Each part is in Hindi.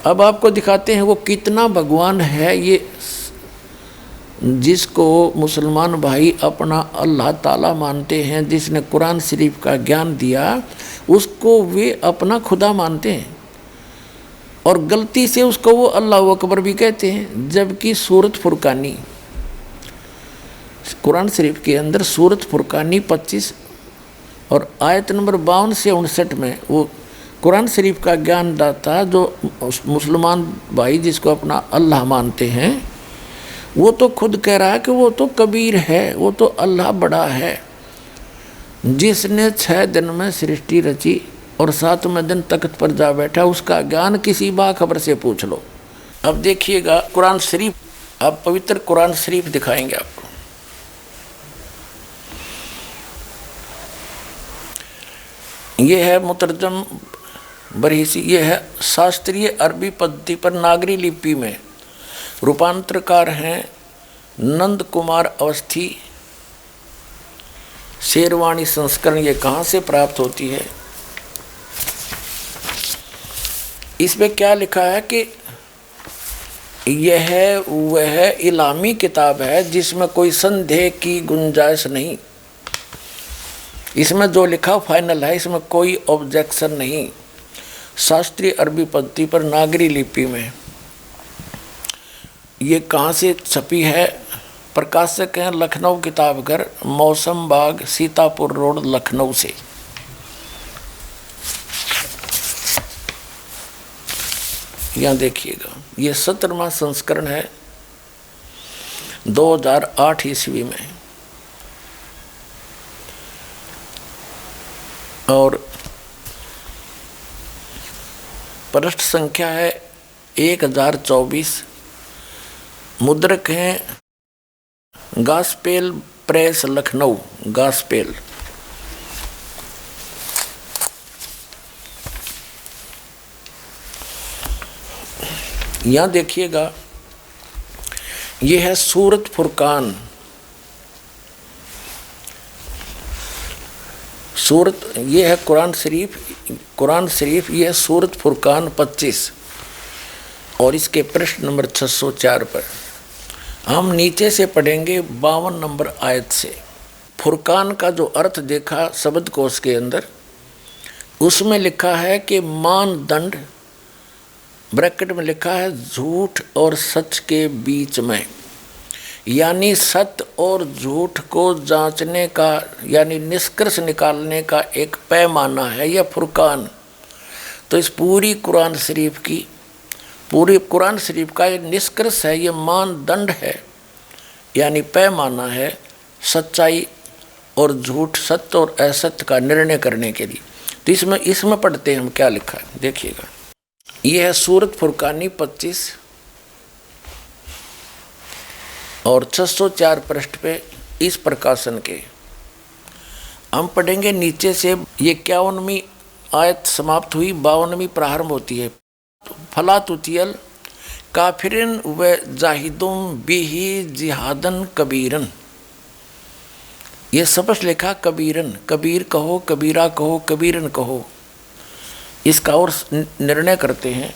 अब आपको दिखाते हैं वो कितना भगवान है। ये जिसको मुसलमान भाई अपना अल्लाह ताला मानते हैं, जिसने कुरान शरीफ का ज्ञान दिया, उसको वे अपना खुदा मानते हैं और गलती से उसको वो अल्लाह अकबर भी कहते हैं। जबकि सूरत फुरकानी, कुरान शरीफ के अंदर सूरत फुरकानी 25 और आयत नंबर 52 से 59 में वो कुरान शरीफ का ज्ञान दाता जो मुसलमान भाई जिसको अपना अल्लाह मानते हैं, वो तो खुद कह रहा है कि वो तो कबीर है, वो तो अल्लाह बड़ा है, जिसने 6 दिन में सृष्टि रची और 7वें दिन तख्त पर जा बैठा। उसका ज्ञान किसी बाखबर से पूछ लो। अब देखिएगा कुरान शरीफ, अब पवित्र कुरान शरीफ दिखाएंगे आपको। ये है मुतरजम बरहिसी, ये है शास्त्रीय अरबी पद्धति पर नागरी लिपि में। रूपांतरकार हैं नंद कुमार अवस्थी। शेरवाणी संस्करण ये कहाँ से प्राप्त होती है? इसमें क्या लिखा है कि यह वह इलामी किताब है जिसमें कोई संदेह की गुंजाइश नहीं। इसमें जो लिखा फाइनल है, इसमें कोई ऑब्जेक्शन नहीं। शास्त्रीय अरबी पद्धति पर नागरी लिपि में। ये कहाँ से छपी है? प्रकाशक हैं लखनऊ किताब घर, मौसम बाग, सीतापुर रोड, लखनऊ से। यहाँ देखिएगा, ये 17वां संस्करण है 2008 ईस्वी में। और पृष्ठ संख्या है 1024। मुद्रक हैं गास्पेल प्रेस लखनऊ, गास्पेल। यहाँ देखिएगा, ये है सूरत फुरकान। सूरत ये है कुरान शरीफ ये है सूरत फुरकान 25 और इसके पृष्ठ नंबर 604 पर। हम नीचे से पढ़ेंगे 52 नंबर आयत से। फुरकान का जो अर्थ देखा शब्दकोश के अंदर, उसमें लिखा है कि मानदंड, ब्रैकेट में लिखा है झूठ और सच के बीच में, यानी सत्य और झूठ को जांचने का यानी निष्कर्ष निकालने का एक पैमाना है यह फुरकान। तो इस पूरी कुरान शरीफ का ये निष्कर्ष है, ये मानदंड है, यानी पैमाना है सच्चाई और झूठ, सत्य और असत्य का निर्णय करने के लिए। तो इसमें पढ़ते हैं हम क्या लिखा है, देखिएगा। ये है सूरत फुरकानी 25 और 604 पृष्ठ पे इस प्रकाशन के हम पढ़ेंगे नीचे से। ये 51वीं आयत समाप्त हुई, 52वीं प्रारंभ होती है। फला तुतियल काफिरन व जाहिदुम बिही जिहादन कबीरन। ये स्पष्ट लिखा कबीरन, कबीर कहो, कबीरा कहो, कबीरन कहो। इसका और निर्णय करते हैं।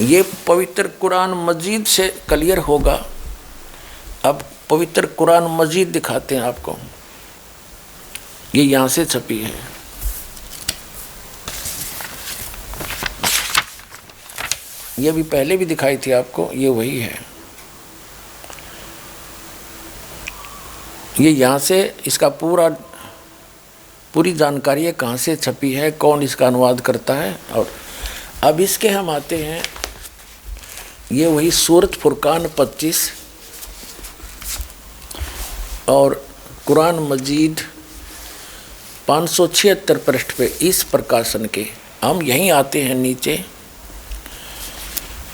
ये पवित्र कुरान मजीद से क्लियर होगा। अब पवित्र कुरान मजीद दिखाते हैं आपको। ये यहाँ से छपी है। ये भी पहले भी दिखाई थी आपको, ये वही है। ये यहाँ से इसका पूरी जानकारी है, कहाँ से छपी है, कौन इसका अनुवाद करता है। और अब इसके हम आते हैं, ये वही सूरत फुरकान 25 और कुरान मजीद 576 पृष्ठ पे इस प्रकाशन के। हम यहीं आते हैं नीचे।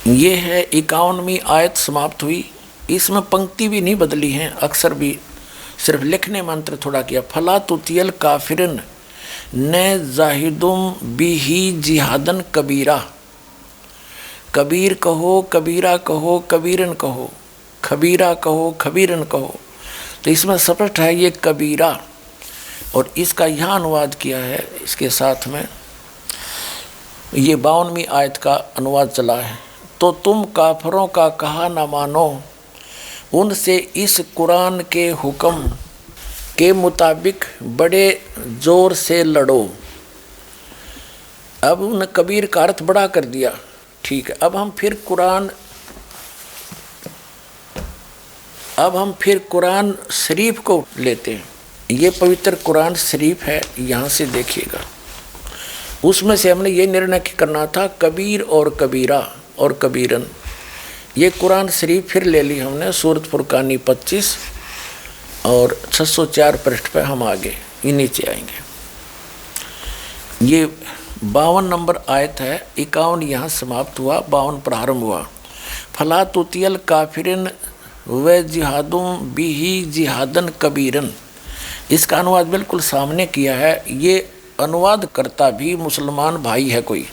ये है 51वीं आयत समाप्त हुई। इसमें पंक्ति भी नहीं बदली है, अक्सर भी सिर्फ लिखने मंत्र थोड़ा किया। फला तुतियल काफिरन न जाहिदुम बिही जिहादन कबीरा। कबीर कहो, कबीरा कहो, कबीरन कहो, खबीरा कहो, खबीरन कहो। तो इसमें स्पष्ट है ये कबीरा। और इसका यहाँ अनुवाद किया है इसके साथ में ये 52वीं आयत का अनुवाद चला है। तो तुम काफरों का कहा न मानो, उनसे इस कुरान के हुक्म के मुताबिक बड़े जोर से लड़ो। अब उन कबीर का अर्थ बड़ा कर दिया, ठीक है। अब हम फिर कुरान शरीफ को लेते हैं। ये पवित्र कुरान शरीफ है, यहाँ से देखिएगा। उसमें से हमने ये निर्णय करना था कबीर और कबीरा और कबीरन। ये कुरान शरीफ फिर ले ली हमने, सूरत फुरकानी 25 और 604 पृष्ठ पे हम आगे ये नीचे आएंगे। ये 52 नंबर आयत है, 51 यहाँ समाप्त हुआ, 52 प्रारंभ हुआ। फला तुतियल काफिरिन व जिहादुम बिही जिहादन कबीरन। इसका अनुवाद बिल्कुल सामने किया है। ये अनुवाद करता भी मुसलमान भाई है कोई।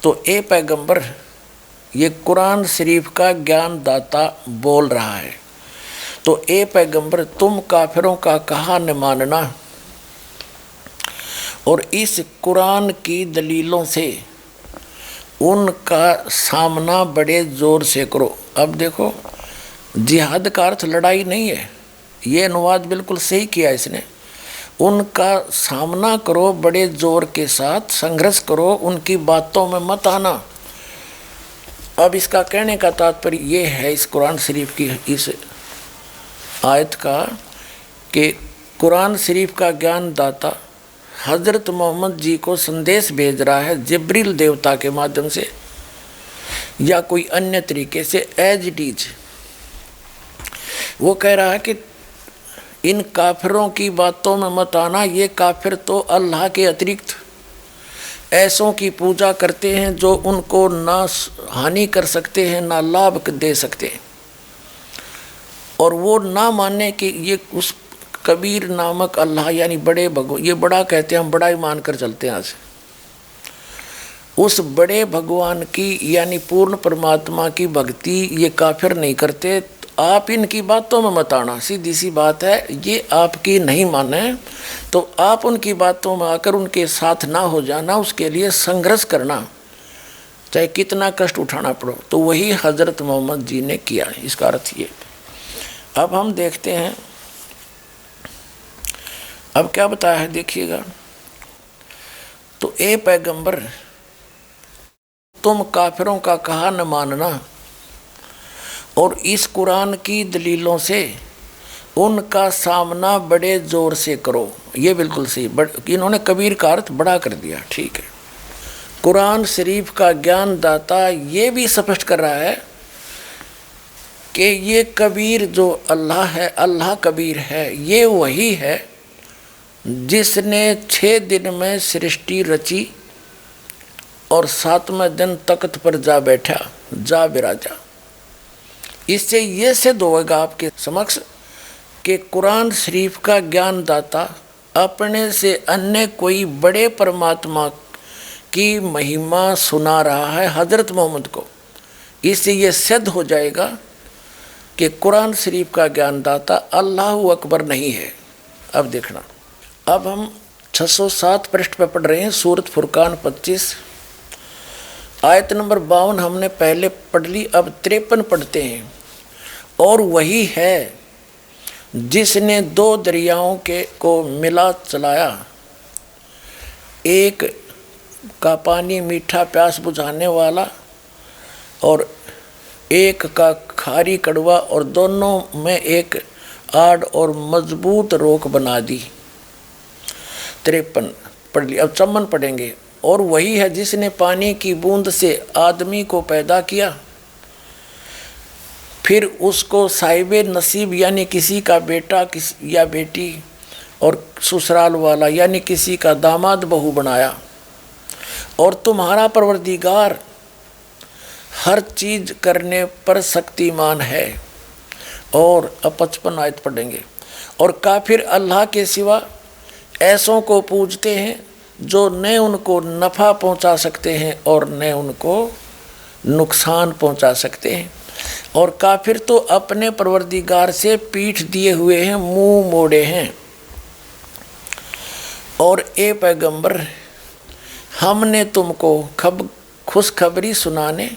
तो ए पैगंबर, ये कुरान शरीफ का ज्ञान दाता बोल रहा है। तो ए पैगंबर, तुम काफिरों का कहा न मानना और इस कुरान की दलीलों से उनका सामना बड़े जोर से करो। अब देखो, जिहाद का अर्थ लड़ाई नहीं है, ये अनुवाद बिल्कुल सही किया इसने। उनका सामना करो बड़े जोर के साथ, संघर्ष करो, उनकी बातों में मत आना। अब इसका कहने का तात्पर्य ये है इस कुरान शरीफ की इस आयत का कि कुरान शरीफ का ज्ञान दाता हजरत मोहम्मद जी को संदेश भेज रहा है जिब्रील देवता के माध्यम से या कोई अन्य तरीके से, एज इट इज। वो कह रहा है कि इन काफिरों की बातों में मत आना। ये काफिर तो अल्लाह के अतिरिक्त ऐसों की पूजा करते हैं जो उनको ना हानि कर सकते हैं ना लाभ दे सकते हैं। और वो ना मानने कि ये उस कबीर नामक अल्लाह यानी बड़े भगवान, ये बड़ा कहते हैं, हम बड़ा ही मान कर चलते हैं आज, उस बड़े भगवान की यानी पूर्ण परमात्मा की भक्ति ये काफिर नहीं करते। आप इनकी बातों में मत आना, सीधी सी बात है। ये आपकी नहीं माने तो आप उनकी बातों में आकर उनके साथ ना हो जाना, उसके लिए संघर्ष करना, चाहे कितना कष्ट उठाना पड़ो। तो वही हजरत मोहम्मद जी ने किया, इसका अर्थ ये। अब हम देखते हैं अब क्या बताया है, देखिएगा। तो ए पैगंबर, तुम काफिरों का कहा न मानना और इस कुरान की दलीलों से उनका सामना बड़े जोर से करो। ये बिल्कुल सही, इन्होंने कबीर का अर्थ बड़ा कर दिया, ठीक है। कुरान शरीफ का ज्ञान दाता ये भी स्पष्ट कर रहा है कि ये कबीर जो अल्लाह है, अल्लाह कबीर है, ये वही है जिसने 6 दिन में सृष्टि रची और 7वें दिन तख्त पर जा बैठा, जा विराजा। इससे ये सिद्ध होगा आपके समक्ष कि कुरान शरीफ का ज्ञान दाता अपने से अन्य कोई बड़े परमात्मा की महिमा सुना रहा है हजरत मोहम्मद को। इससे ये सिद्ध हो जाएगा कि कुरान शरीफ का ज्ञान दाता अल्लाह अकबर नहीं है। अब देखना, अब हम 607 पृष्ठ पर पढ़ रहे हैं, सूरत फुरकान 25 आयत नंबर 52 हमने पहले पढ़ ली, अब 53 पढ़ते हैं। और वही है जिसने 2 दरियाओं को मिला चलाया, एक का पानी मीठा प्यास बुझाने वाला और एक का खारी कड़वा, और दोनों में एक आड़ और मजबूत रोक बना दी। 53 पढ़ ली, अब 54 पढ़ेंगे। और वही है जिसने पानी की बूंद से आदमी को पैदा किया, फिर उसको साहिबे नसीब यानी किसी का बेटा या बेटी और ससुराल वाला यानी किसी का दामाद बहू बनाया। और तुम्हारा परवरदिगार हर चीज करने पर शक्तिमान है। और अब 55 आयत पढ़ेंगे। और काफिर अल्लाह के सिवा ऐसों को पूजते हैं जो न उनको नफ़ा पहुंचा सकते हैं और न उनको नुकसान पहुंचा सकते हैं। और काफिर तो अपने परवरदिगार से पीठ दिए हुए हैं, मुंह मोड़े हैं। और ए पैगंबर, हमने तुमको खुशखबरी सुनाने,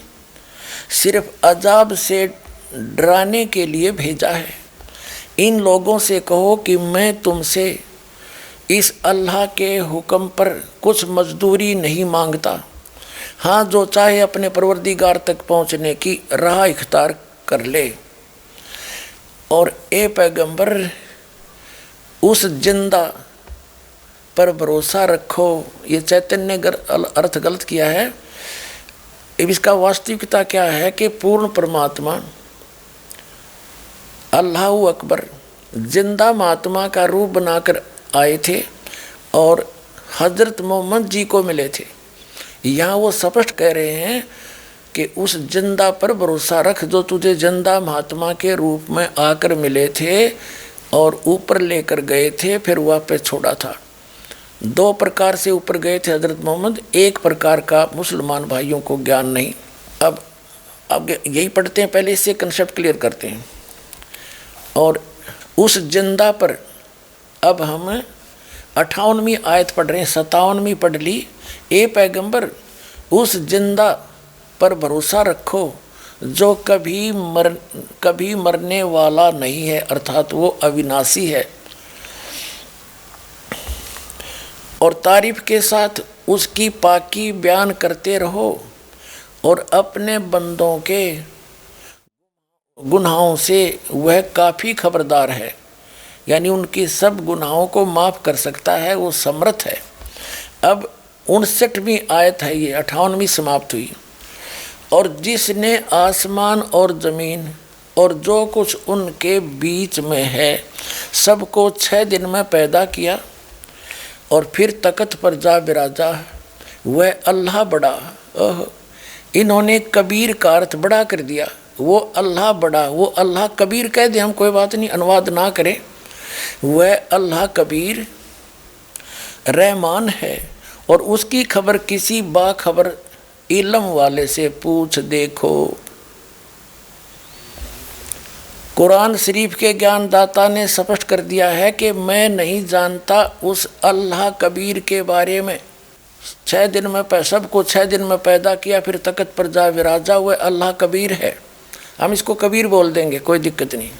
सिर्फ अजाब से डराने के लिए भेजा है। इन लोगों से कहो कि मैं तुमसे इस अल्लाह के हुक्म पर कुछ मजदूरी नहीं मांगता। हाँ, जो चाहे अपने परवरदिगार तक पहुँचने की राह इख्तियार कर ले। और ए पैगंबर, उस जिंदा पर भरोसा रखो। ये चैतन्य अर्थ गलत किया है। इसका वास्तविकता क्या है कि पूर्ण परमात्मा अल्लाह अकबर जिंदा महात्मा का रूप बनाकर आए थे और हजरत मोहम्मद जी को मिले थे। यहाँ वो स्पष्ट कह रहे हैं कि उस जिंदा पर भरोसा रख जो तुझे जिंदा महात्मा के रूप में आकर मिले थे और ऊपर लेकर गए थे, फिर वापस छोड़ा था। दो प्रकार से ऊपर गए थे हजरत मोहम्मद, एक प्रकार का मुसलमान भाइयों को ज्ञान नहीं। अब यही पढ़ते हैं, पहले इससे कंसेप्ट क्लियर करते हैं। और उस जिंदा पर अब हम 58वीं आयत पढ़ रहे हैं, 57वीं पढ़ ली। ए पैगंबर, उस जिंदा पर भरोसा रखो जो कभी मरने वाला नहीं है, अर्थात वो अविनाशी है। और तारीफ के साथ उसकी पाकी बयान करते रहो और अपने बंदों के गुनाहों से वह काफ़ी खबरदार है, यानी उनकी सब गुनाहों को माफ़ कर सकता है, वो समर्थ है। अब 59वीं आयत है, ये 58वीं समाप्त हुई। और जिसने आसमान और ज़मीन और जो कुछ उनके बीच में है सबको 6 दिन में पैदा किया और फिर तख्त पर जा बिराजा, वह अल्लाह बड़ा। इन्होंने कबीर का अर्थ बड़ा कर दिया। वो अल्लाह बड़ा, वो अल्लाह कबीर कह दे, हम कोई बात नहीं, अनुवाद ना करें। वह अल्लाह कबीर रहमान है और उसकी खबर किसी बाखबर इल्म वाले से पूछ देखो। कुरान शरीफ के ज्ञानदाता ने स्पष्ट कर दिया है कि मैं नहीं जानता उस अल्लाह कबीर के बारे में। 6 दिन में सबको 6 दिन में पैदा किया, फिर तख्त पर जा विराजा, हुए अल्लाह कबीर है। हम इसको कबीर बोल देंगे, कोई दिक्कत नहीं।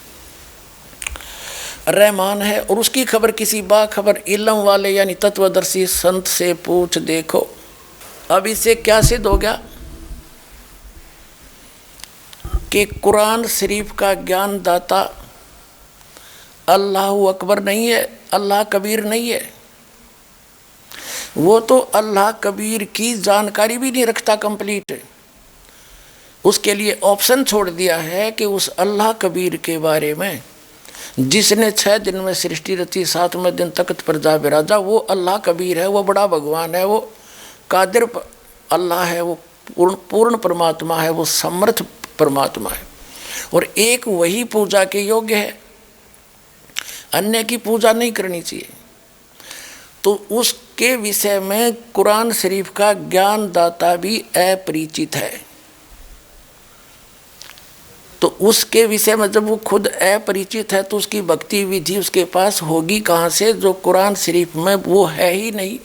रहमान है और उसकी खबर किसी बाखबर इल्म वाले यानी तत्वदर्शी संत से पूछ देखो। अब इससे क्या सिद्ध हो गया कि कुरान शरीफ का ज्ञानदाता अल्लाह अकबर नहीं है, अल्लाह कबीर नहीं है। वो तो अल्लाह कबीर की जानकारी भी नहीं रखता कंप्लीट। उसके लिए ऑप्शन छोड़ दिया है कि उस अल्लाह कबीर के बारे में जिसने 6 दिन में सृष्टि रची, 7वें दिन तख्त पर जा बिराजा, वो अल्लाह कबीर है, वो बड़ा भगवान है, वो कादिर अल्लाह है, वो पूर्ण परमात्मा है, वो समर्थ परमात्मा है और एक वही पूजा के योग्य है, अन्य की पूजा नहीं करनी चाहिए। तो उसके विषय में कुरान शरीफ का ज्ञानदाता भी अपरिचित है। तो उसके विषय में जब वो खुद अपरिचित है तो उसकी भक्ति विधि उसके पास होगी कहाँ से, जो कुरान शरीफ में वो है ही नहीं।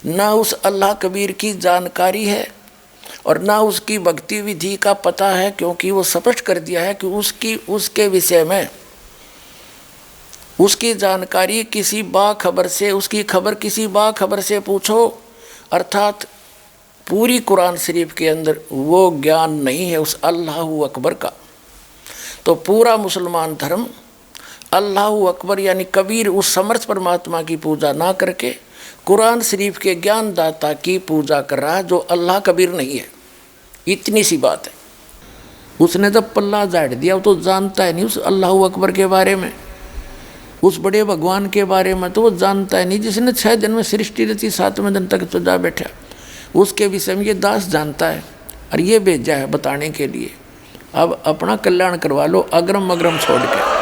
ना उस अल्लाह कबीर की जानकारी है और ना उसकी भक्ति विधि का पता है, क्योंकि वो स्पष्ट कर दिया है कि उसके विषय में उसकी जानकारी किसी बाखबर से, उसकी खबर किसी बाखबर से पूछो। अर्थात पूरी कुरान शरीफ के अंदर वो ज्ञान नहीं है उस अल्लाह अकबर का। तो पूरा मुसलमान धर्म अल्लाह अकबर यानी कबीर उस समर्थ परमात्मा की पूजा ना करके कुरान शरीफ के ज्ञानदाता की पूजा कर रहा है, जो अल्लाह कबीर नहीं है। इतनी सी बात है। उसने जब पल्ला झाड़ दिया वो तो जानता है नहीं उस अल्लाह अकबर के बारे में, उस बड़े भगवान के बारे में तो वो जानता है नहीं। जिसने 6 दिन में सृष्टि रची, 7वें दिन तक तो जा बैठा, उसके विषय में ये दास जानता है और ये भेजा है बताने के लिए। अब अपना कल्याण करवा लो अग्रम अग्रम छोड़ के।